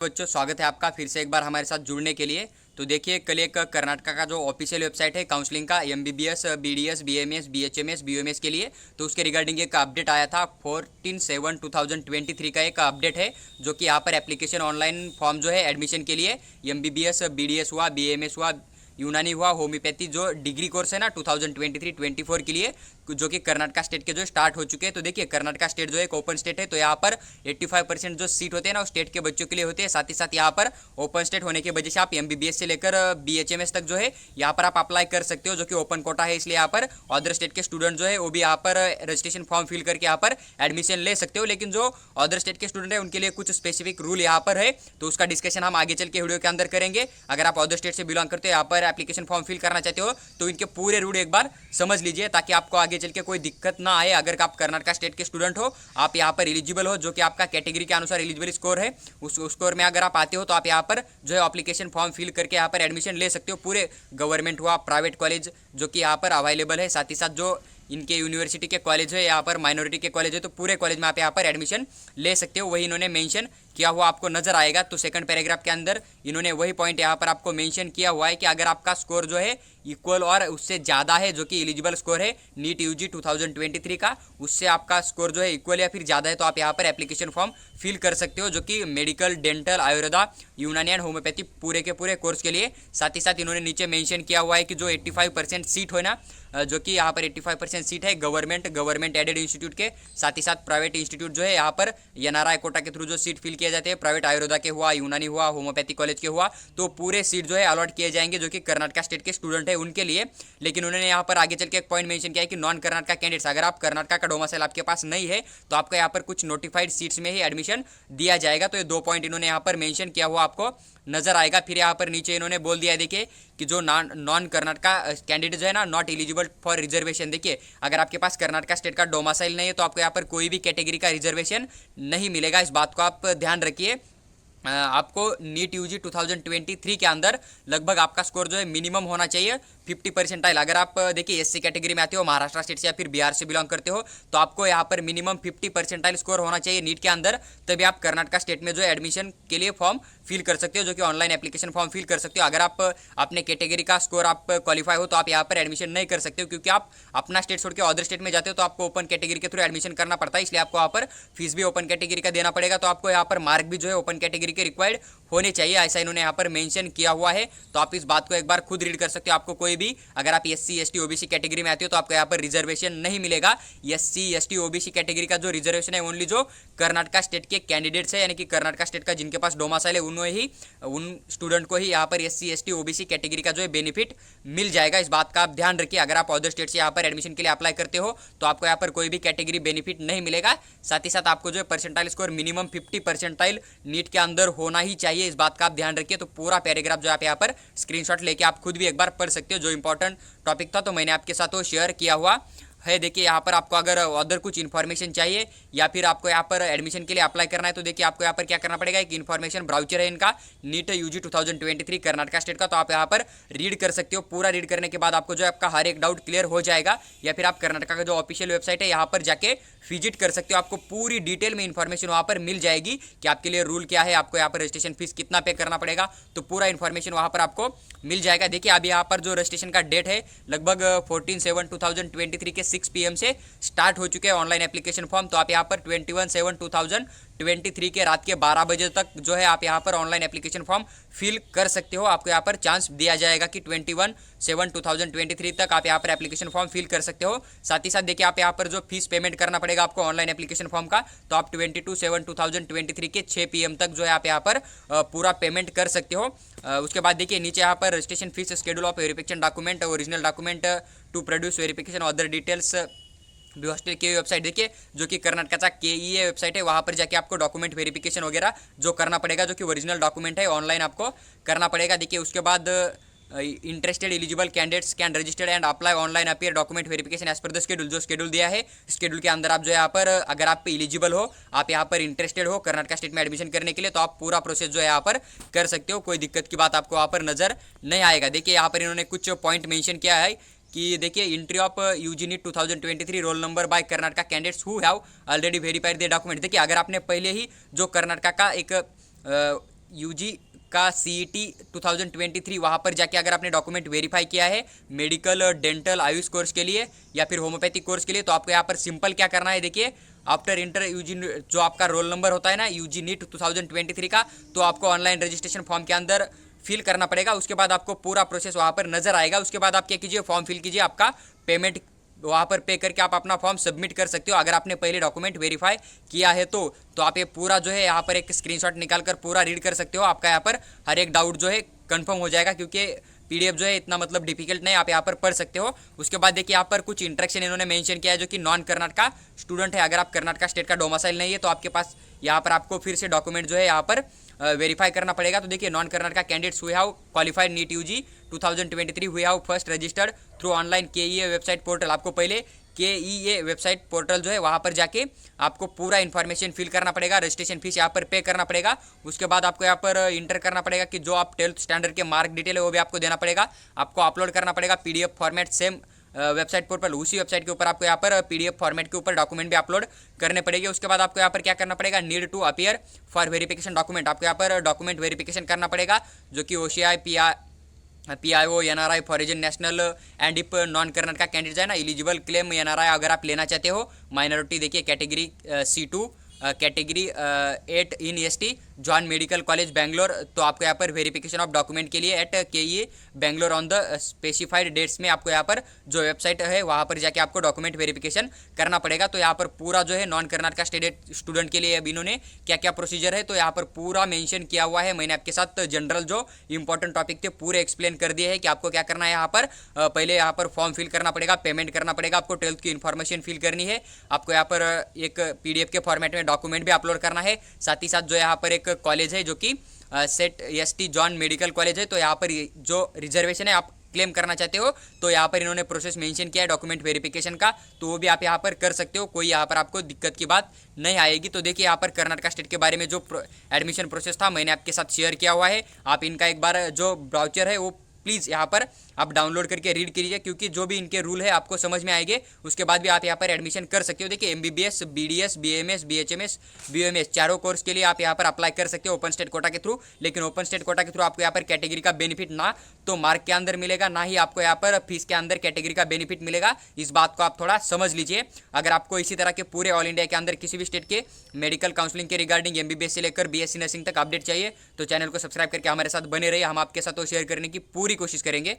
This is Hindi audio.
बच्चों, स्वागत है आपका फिर से एक बार हमारे साथ जुड़ने के लिए। तो देखिए, कल एक कर्नाटका का जो ऑफिशियल वेबसाइट है काउंसलिंग का MBBS, BDS, BMS, BHMS, BUMS के लिए, तो उसके रिगार्डिंग एक अपडेट आया था। 14/7/2023 का एक अपडेट है, जो कि यहाँ पर एप्लीकेशन ऑनलाइन फॉर्म जो है एडमिशन के लिए एमबीबीएस, बीडीएस हुआ, बीएमएस हुआ, यूनानी हुआ, होम्योपैथी जो डिग्री कोर्स है ना 2023-24 के लिए, जो कि कर्नाटका स्टेट के जो स्टार्ट हो चुके हैं। तो देखिए, कर्नाटका स्टेट जो है एक ओपन स्टेट है, तो यहाँ पर 85% जो सीट होते हैं ना वो स्टेट के बच्चों के लिए होते हैं। साथ ही साथ यहाँ पर ओपन स्टेट होने की वजह से आप एमबीबीएस से लेकर बीएचएमएस तक जो है यहाँ पर आप अप्लाई कर सकते हो, जो कि ओपन कोटा है। इसलिए यहाँ पर अदर स्टेट के स्टूडेंट जो है वो भी यहाँ पर रजिस्ट्रेशन फॉर्म फिल करके यहाँ पर एडमिशन ले सकते हो। लेकिन जो अदर स्टेट के स्टूडेंट है उनके लिए कुछ स्पेसिफिक रूल यहाँ पर है, तो उसका डिस्कशन हम आगे चल के वीडियो के अंदर करेंगे। अगर आप अदर स्टेट से बिलोंग करते हो, यहाँ पर एप्लीकेशन फॉर्म फिल करना चाहते हो, तो इनके पूरे रूल एक बार समझ लीजिए, ताकि आपको आगे चल के कोई दिक्कत ना आए। अगर आप कर्नाटका स्टेट के स्टूडेंट हो, आप यहाँ पर एलिजिबल हो, जो कि आपका कैटेगरी के अनुसार एलिजिबल स्कोर है, उस स्कोर में अगर आप आते हो, तो आप यहाँ पर जो है एप्लीकेशन फॉर्म फिल करके यहाँ पर एडमिशन ले सकते हो। पूरे गवर्नमेंट हुआ, प्राइवेट कॉलेज जो कि यहाँ पर अवेलेबल है, साथ ही साथ जो इनके यूनिवर्सिटी के कॉलेज है, यहाँ पर माइनॉरिटी के कॉलेज है, तो पूरे कॉलेज में आप यहाँ पर एडमिशन ले सकते हो। वही इन्होंने मेंशन किया हुआ आपको नजर आएगा। तो सेकंड पैराग्राफ के अंदर इन्होंने वही पॉइंट यहाँ पर आपको मेंशन किया हुआ है कि अगर आपका स्कोर जो है इक्वल और उससे ज़्यादा है, जो कि एलिजिबल स्कोर है नीट यूजी 2023 का, उससे आपका स्कोर जो है इक्वल या फिर ज़्यादा है, तो आप यहाँ पर एप्लीकेशन फॉर्म फिल कर सकते हो, जो कि मेडिकल, डेंटल, आयुर्वेदा, यूनानी एंड होम्योपैथी पूरे के पूरे कोर्स के लिए। साथ ही साथ इन्होंने नीचे मेंशन किया हुआ है कि जो 85% सीट हो ना, जो कि यहाँ पर 85% सीट है गवर्नमेंट एडेड इंस्टीट्यूट के, साथ ही साथ प्राइवेट इंस्टीट्यूट जो है यहाँ पर एनआरआई कोटा के थ्रू जो सीट फिल किए जाते हैं, प्राइवेट आयुर्वेदा के हुआ, यूनानी हुआ, होम्योपैथी कॉलेज के हुआ, तो पूरे सीट जो है अलॉट किए जाएंगे, जो कि कर्नाटका स्टेट के स्टूडेंट है उनके लिए। लेकिन उन्होंने यहाँ पर आगे चल के एक पॉइंट मेंशन किया है कि नॉन कर्नाटका कैंडिडेट्स, अगर आप कर्नाटका का डोमिसाइल आपके पास नहीं है, तो आपको यहाँ पर कुछ नोटिफाइड सीट्स में ही एडमिशन दिया जाएगा। तो ये 2 पॉइंट इन्होंने यहाँ पर मेंशन किया हुआ आपको नजर आएगा। फिर यहाँ पर नीचे इन्होंने बोल दिया है, देखिए कि जो नॉन कर्नाटका कैंडिडेट है ना, नॉट एलिजिबल फॉर रिजर्वेशन। देखिए, अगर आपके पास कर्नाटका स्टेट का डोमिसाइल नहीं है, तो आपको यहाँ पर कोई भी कैटेगरी का रिजर्वेशन नहीं मिलेगा। इस बात को आप ध्यान रखिए। आपको नीट यूजी 2023 के अंदर लगभग आपका स्कोर जो है मिनिमम होना चाहिए 50%। अगर आप देखिए एससी कैटेगरी में आते हो, महाराष्ट्र स्टेट से या फिर बिहार से बिलोंग करते हो, तो आपको यहाँ पर मिनिमम 50% स्कोर होना चाहिए नीट के अंदर, तभी आप कर्नाटका स्टेट में जो है एडमिशन के लिए फॉर्म फिल कर सकते हो, जो कि ऑनलाइन एप्लीकेशन फॉर्म फिल कर सकते हो। अगर आप अपने कैटेगरी का स्कोर आप क्वालिफाई हो, तो आप यहाँ पर एडमिशन नहीं कर सकते हो, क्योंकि आप अपना स्टेट छोड़ के अदर स्टेट में जाते हो, तो आपको ओपन कैटेगरी के थ्रू एडमिशन करना पड़ता है। इसलिए आपको यहाँ पर फीस भी ओपन कैटेगरी का देना पड़ेगा। तो आपको यहाँ पर मार्क भी जो है ओपन कैटेगरी के रिक्वायर्ड होने चाहिए, ऐसा इन्होंने यहाँ पर मेंशन किया हुआ है। तो आप इस बात को एक बार खुद रीड कर सकते हो। आपको कोई भी, अगर आप एससी एसटी ओबीसी कैटेगरी में आते हो, तो आपको यहाँ पर रिजर्वेशन नहीं मिलेगा। एससी एसटी ओबीसी कैटेगरी का जो रिजर्वेशन है ओनली जो कर्नाटका स्टेट के कैंडिडेट्स है, यानी कि कर्नाटका स्टेट का जिनके पास डोमिसाइल है, उन स्टूडेंट को ही यहाँ पर एससी एसटी ओबीसी कैटेगरी का जो है बेनिफिट मिल जाएगा। इस बात का आप ध्यान रखिए। अगर आप अदर स्टेट से यहाँ पर एडमिशन के लिए अप्लाई करते हो, तो आपको यहाँ पर कोई भी कैटेगरी बेनिफिट नहीं मिलेगा। साथ ही साथ आपको जो है परसेंटाइल स्कोर मिनिमम 50% नीट के अंदर होना ही चाहिए। इस बात का आप ध्यान रखिए। तो पूरा पैराग्राफ जो आप यहाँ पर स्क्रीनशॉट लेके आप खुद भी एक बार पढ़ सकते हो। जो इंपॉर्टेंट टॉपिक था, तो मैंने आपके साथ वो शेयर किया हुआ है। देखिए, यहाँ पर आपको अगर अदर कुछ इन्फॉर्मेशन चाहिए या फिर आपको यहाँ पर एडमिशन के लिए अप्लाई करना है, तो देखिए आपको यहाँ पर क्या करना पड़ेगा। एक इन्फॉर्मेशन ब्राउचर है इनका, नीट यूजी 2023 कर्नाटका स्टेट का, तो आप यहाँ पर रीड कर सकते हो। पूरा रीड करने के बाद आपको जो है आपका हर एक डाउट क्लियर हो जाएगा। या फिर आप कर्नाटका का जो ऑफिशियल वेबसाइट है यहाँ पर जाके विजिट कर सकते हो। आपको पूरी डिटेल में इन्फॉर्मेशन वहाँ पर मिल जाएगी कि आपके लिए रूल क्या है, आपको यहाँ पर रजिस्ट्रेशन फीस कितना पे करना पड़ेगा, तो पूरा इन्फॉर्मेशन वहाँ पर आपको मिल जाएगा। देखिए, अभी यहाँ पर जो रजिस्ट्रेशन का डेट है लगभग 14/7/2023 के 6 PM से स्टार्ट हो चुके हैं ऑनलाइन एप्लीकेशन फॉर्म। तो आप यहाँ पर 21/7/2023 के रात के 12 बजे तक जो है आप यहाँ पर ऑनलाइन एप्लीकेशन फॉर्म फिल कर सकते हो। आपको यहाँ पर चांस दिया जाएगा कि 21/7/2023 तक आप यहाँ पर एप्लीकेशन फॉर्म फिल कर सकते हो। साथ ही साथ देखिए, आप यहाँ पर जो फीस पेमेंट करना पड़ेगा आपको ऑनलाइन एप्लीकेशन फॉर्म का, तो आप 22/7/2023 के 6 PM तक जो है आप यहाँ पर पूरा पेमेंट कर सकते हो। उसके बाद देखिए नीचे यहाँ पर registration fees, schedule of verification document, original document to produce verification, other details भी हॉस्टल की वेबसाइट देखिए, जो कि कर्नाटका KEA वेबसाइट है, वहाँ पर जाके आपको डॉक्यूमेंट वेरिफिकेशन वगैरह जो करना पड़ेगा, जो कि ओरिजिनल डॉक्यूमेंट है, ऑनलाइन आपको करना पड़ेगा। देखिए, उसके बाद interested eligible candidates can registered and apply online appear document verification as per the schedule. जो शेड्यूल दिया है, शेड्यूल के अंदर आप जो है यहाँ पर, अगर आप एलिजिबल हो, आप यहाँ पर इंटरेस्टेड हो कर्नाटका स्टेट में एडमिशन करने के लिए, तो आप पूरा प्रोसेस जो है यहाँ पर कर सकते हो। कोई दिक्कत की बात आपको वहाँ पर नजर नहीं आएगा। देखिए, यहाँ पर इन्होंने कुछ पॉइंट मेंशन किया है कि देखिए, entry of UG NEET 2023 roll number by Karnataka candidates who have already verified the document. देखिए, अगर आपने पहले ही जो कर्नाटका का एक यूजी का CET 2023 वहाँ पर जाके अगर आपने डॉक्यूमेंट वेरीफाई किया है मेडिकल, डेंटल, आयुष कोर्स के लिए या फिर होम्योपैथिक कोर्स के लिए, तो आपको यहाँ पर सिंपल क्या करना है, देखिए आफ्टर इंटर यूजी जो आपका रोल नंबर होता है ना यूजी नीट 2023 का, तो आपको ऑनलाइन रजिस्ट्रेशन फॉर्म के अंदर फिल करना पड़ेगा। उसके बाद आपको पूरा प्रोसेस वहाँ पर नजर आएगा। उसके बाद आप क्या कीजिए, फॉर्म फिल कीजिए, आपका पेमेंट वहाँ पर पे करके आप अपना फॉर्म सबमिट कर सकते हो। अगर आपने पहले डॉक्यूमेंट वेरीफाई किया है तो आप ये पूरा जो है यहाँ पर एक स्क्रीनशॉट निकाल कर पूरा रीड कर सकते हो। आपका यहाँ पर हर एक डाउट जो है कंफर्म हो जाएगा, क्योंकि PDF जो है इतना मतलब डिफिकल्ट नहीं, आप यहाँ पर पढ़ सकते हो। उसके बाद देखिए यहाँ पर कुछ इंस्ट्रक्शन इन्होंने मेंशन किया है जो कि नॉन कर्नाटका स्टूडेंट है। अगर आप कर्नाटका स्टेट का डोमिसाइल नहीं है तो आपके पास यहाँ पर आपको फिर से डॉक्यूमेंट जो है यहाँ पर वेरीफाई करना पड़ेगा। तो देखिए नॉन कर्नाटका कैंडिडेट्स हुए हैव क्वालिफाइड नीट यूजी 2023 हुए have first registered through online KEA website portal. आपको पहले KEA वेबसाइट पोर्टल जो है वहाँ पर जाके आपको पूरा इन्फॉर्मेशन फिल करना पड़ेगा, रजिस्ट्रेशन फीस यहाँ पर पे करना पड़ेगा। उसके बाद आपको यहाँ पर इंटर करना पड़ेगा कि जो आप 12th स्टैंडर्ड के मार्क डिटेल है वो भी आपको देना पड़ेगा। आपको अपलोड करना पड़ेगा PDF फॉर्मेट सेम वेबसाइट पर उसी वेबसाइट के ऊपर आपको यहाँ पर PDF फॉर्मेट के ऊपर डॉक्यूमेंट भी अपलोड करने पड़ेंगे। उसके बाद आपको यहाँ पर क्या करना पड़ेगा, need to appear for verification document. आपको यहाँ पर डॉक्यूमेंट वेरिफिकेशन करना पड़ेगा जो कि OCI PIO NRI फॉरेजन national and if non Karnataka candidate है ना एलिजिबल क्लेम NRI अगर आप लेना चाहते हो माइनॉरिटी, देखिए category C2 category 8 in ST John medical college Bangalore. तो आपको यहाँ पर वेरिफिकेशन ऑफ डॉक्यूमेंट के लिए at KEA Bangalore on the specified dates में आपको यहाँ पर जो वेबसाइट है वहाँ पर जाके आपको डॉक्यूमेंट वेरिफिकेशन करना पड़ेगा। तो यहाँ पर पूरा जो है नॉन कर्नाटका स्टूडेंट के लिए अब इन्होंने क्या क्या प्रोसीजर है तो यहाँ पर पूरा मेंशन किया हुआ है। मैंने आपके साथ जनरल जो इंपॉर्टेंट टॉपिक थे पूरे एक्सप्लेन कर दिए हैं कि आपको क्या करना है। यहाँ पर पहले यहाँ पर फॉर्म फिल करना पड़ेगा, पेमेंट करना पड़ेगा, आपको 12th की इन्फॉर्मेशन फिल करनी है, आपको यहाँ पर एक PDF के फॉर्मेट में डॉक्यूमेंट भी अपलोड करना है। साथ ही साथ जो यहाँ पर एक कॉलेज है जो कि set ST John medical college है, तो यहाँ पर जो रिजर्वेशन है आप क्लेम करना चाहते हो तो यहाँ पर इन्होंने प्रोसेस मेंशन किया है डॉक्यूमेंट वेरिफिकेशन का, तो वो भी आप यहाँ पर कर सकते हो, कोई यहाँ पर आपको दिक्कत की बात नहीं आएगी। तो देखिए यहाँ पर कर्नाटका स्टेट के बारे में जो एडमिशन प्रोसेस था मैंने आपके साथ शेयर किया हुआ है। आप इनका एक बार जो ब्राउचर है वो प्लीज़ यहाँ पर आप डाउनलोड करके रीड कीजिए, क्योंकि जो भी इनके रूल है आपको समझ में आएंगे। उसके बाद भी आप यहाँ पर एडमिशन कर सकते हो। देखिए MBBS BDS BMS BHMS BUMS चारों कोर्स के लिए आप यहाँ पर अप्लाई कर सकते हो ओपन स्टेट कोटा के थ्रू। लेकिन ओपन स्टेट कोटा के थ्रू आपको यहाँ पर कैटेगरी का बेनिफिट ना तो मार्क के अंदर मिलेगा, ना ही आपको यहाँ पर फीस के अंदर कैटेगरी का बेनिफिट मिलेगा। इस बात को आप थोड़ा समझ लीजिए। अगर आपको इसी तरह के पूरे ऑल इंडिया के अंदर किसी भी स्टेट के मेडिकल काउंसलिंग के रिगार्डिंग MBBS से लेकर BSc नर्सिंग तक अपडेट चाहिए तो चैनल को सब्सक्राइब करके हमारे साथ बने रहिए। हम आपके साथ वो शेयर करने की पूरी कोशिश करेंगे।